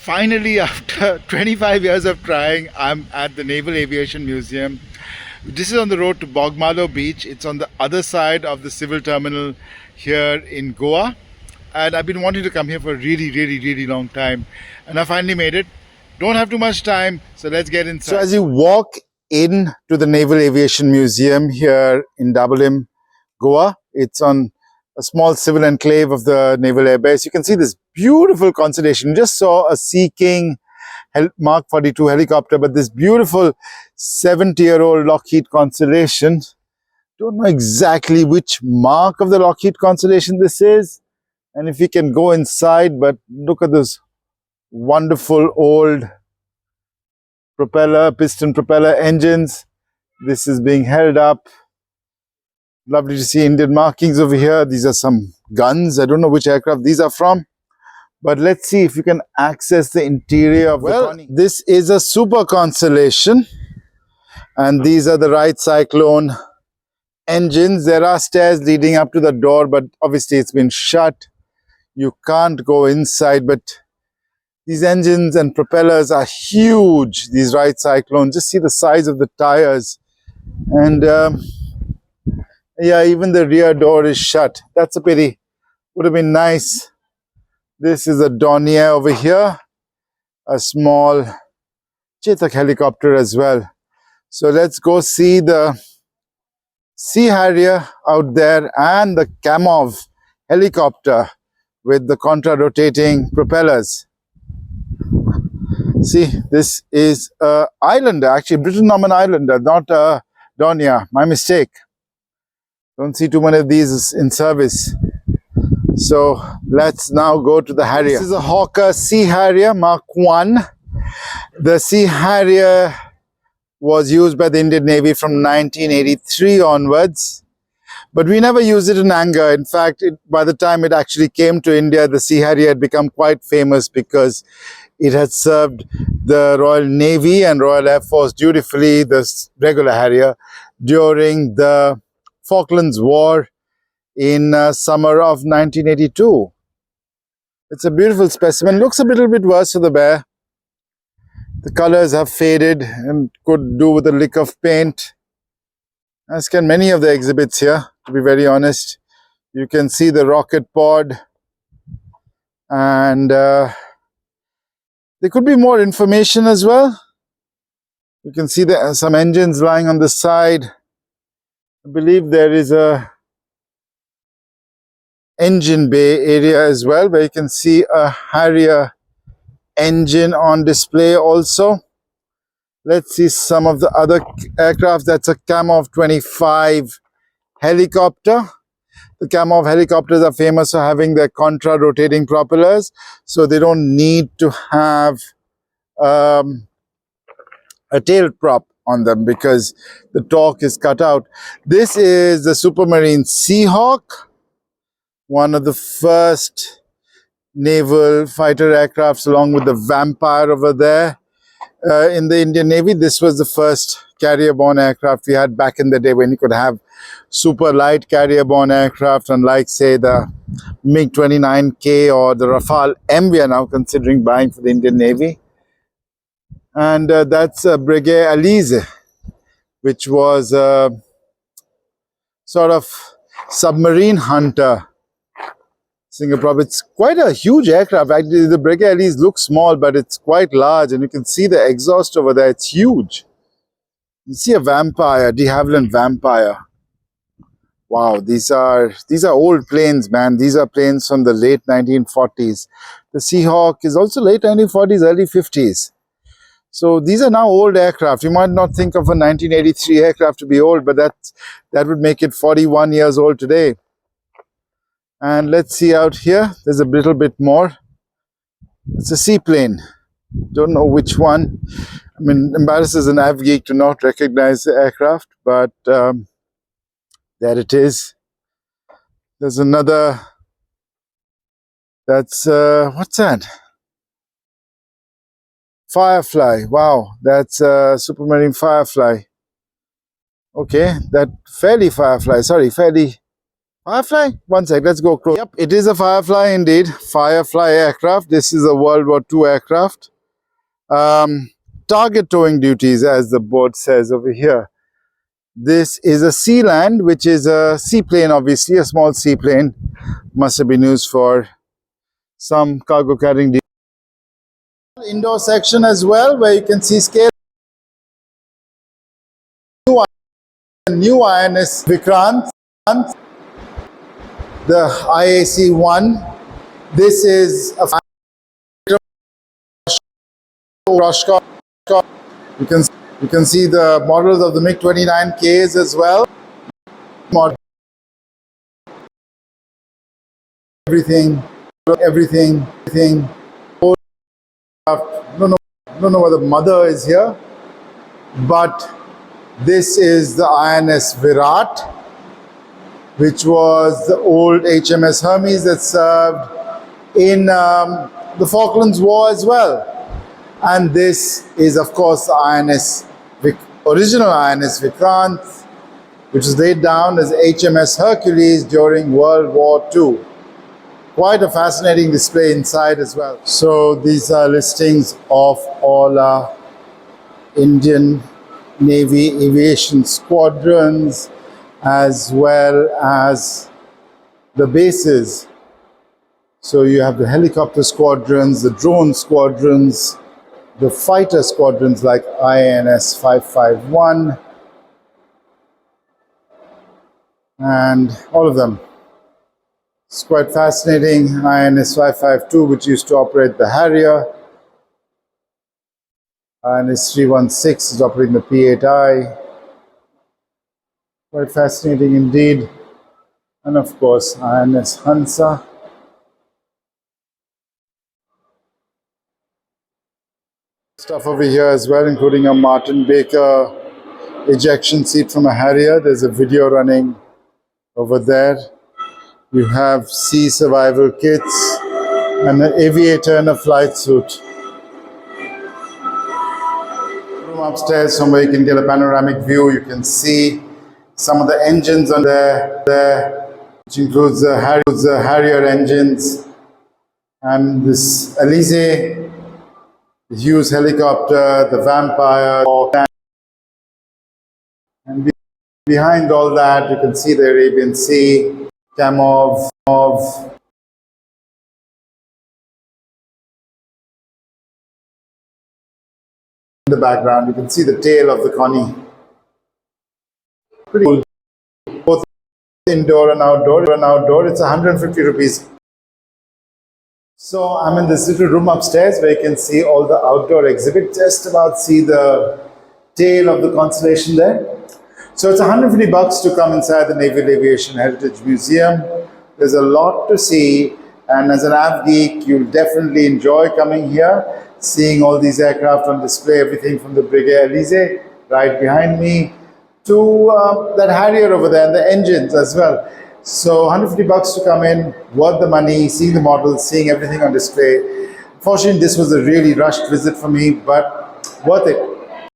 Finally, after 25 years of trying, I'm at the Naval Aviation Museum. This is on the road to Bagmalo beach. It's on the other side of the civil terminal here in Goa. And I've been wanting to come here for a really long time. And I finally made it. Don't have too much time, so let's get inside. So as you walk in to the Naval Aviation Museum here in Dabolim, Goa, it's on a small civil enclave of the Naval Air Base. You can see this beautiful constellation. You just saw a Sea King Mark 42 helicopter, but this beautiful 70-year-old Lockheed Constellation. Don't know exactly which mark of the Lockheed Constellation this is, and if you can go inside, but look at this wonderful old piston propeller engines. This is being held up. Lovely to see Indian markings over here. These are some guns. I don't know which aircraft these are from, but let's see if you can access the interior of the Connie. This is a Super Constellation, and these are the right cyclone engines. There are stairs leading up to the door, but obviously it's been shut. You can't go inside, but these engines and propellers are huge. These right cyclones. Just see the size of the tires, and yeah, even the rear door is shut. That's a pity. Would have been nice. This is a Dornier over here, a small Chetak helicopter as well. So let's go see the Sea Harrier out there and the Kamov helicopter with the contra-rotating propellers. See, this is an Islander, actually Britten Islander, not a Dornier. My mistake. Don't see too many of these in service. So let's now go to the Harrier. This is a Hawker Sea Harrier Mark 1. The Sea Harrier was used by the Indian Navy from 1983 onwards. But we never used it in anger. In fact, by the time it actually came to India, the Sea Harrier had become quite famous because it had served the Royal Navy and Royal Air Force dutifully, the regular Harrier, during the Falklands War in summer of 1982. It's a beautiful specimen. Looks a little bit worse for the bear. The colors have faded and could do with a lick of paint, as can many of the exhibits here, to be very honest. You can see the rocket pod, and there could be more information as well. You can see some engines lying on the side. I believe there is a engine bay area as well, where you can see a Harrier engine on display also. Let's see some of the other aircraft. That's a Kamov Ka-25 helicopter. The Kamov helicopters are famous for having their contra-rotating propellers, so they don't need to have a tail prop on them because the torque is cut out. This is the Supermarine Seahawk, one of the first naval fighter aircrafts, along with the Vampire over there in the Indian Navy. This was the first carrier-borne aircraft we had back in the day, when you could have super light carrier-borne aircraft, unlike, say, the MiG-29K or the Rafale M we are now considering buying for the Indian Navy. And that's a Breguet Alize, which was a sort of submarine hunter. Singapore. It's quite a huge aircraft. Actually, the Breguet Alize looks small, but it's quite large, and you can see the exhaust over there. It's huge. You see a Vampire, de Havilland Vampire. Wow, these are old planes, man. These are planes from the late 1940s. The Seahawk is also late 1940s, early 50s. So these are now old aircraft. You might not think of a 1983 aircraft to be old, but that would make it 41 years old today. And let's see out here. There's a little bit more. It's a seaplane. Don't know which one. I mean, embarrasses an av geek to not recognize the aircraft, but there it is. There's another. That's what's that? Firefly. Wow, that's Supermarine Firefly. Okay, that Fairley Firefly. Sorry, Fairley Firefly? One sec, let's go close. Yep, it is a Firefly indeed. Firefly aircraft. This is a World War II aircraft. Target towing duties, as the board says over here. This is a Sealand, which is a seaplane, obviously, a small seaplane. Must have been used for some cargo carrying duty. Indoor section as well, where you can see scale. New INS Vikrant, the IAC-1. This is a Roshkosh. You can see the models of the MiG-29Ks as well. Everything. Don't know whether mother is here, but this is the INS Viraat, which was the old HMS Hermes that served in the Falklands War as well. And this is, of course, the original INS Vikrant, which was laid down as HMS Hercules during World War II. Quite a fascinating display inside as well. So these are listings of all our Indian Navy aviation squadrons, as well as the bases. So you have the helicopter squadrons, the drone squadrons, the fighter squadrons like INS 551, and all of them. It's quite fascinating. INS 552, which used to operate the Harrier. INS 316 is operating the P-8I. Quite fascinating indeed. And of course, INS Hansa. Stuff over here as well, including a Martin Baker ejection seat from a Harrier. There's a video running over there. You have sea survival kits and an aviator in a flight suit. Room upstairs, somewhere you can get a panoramic view. You can see some of the engines on there, which includes the Harrier engines, and this Alize, the Hughes helicopter, the Vampire, and behind all that you can see the Arabian Sea, Kamov. In the background, you can see the tail of the Connie. Pretty cool. Both indoor and outdoor. It's 150 rupees. So I'm in this little room upstairs where you can see all the outdoor exhibit. Just about see the tail of the Constellation there. So it's 150 bucks to come inside the Naval Aviation Heritage Museum. There's a lot to see, and as an av geek, you'll definitely enjoy coming here, seeing all these aircraft on display, everything from the Breguet Alize right behind me to that Harrier over there and the engines as well. So 150 bucks to come in, worth the money, seeing the models, seeing everything on display. Fortunately, this was a really rushed visit for me, but worth it.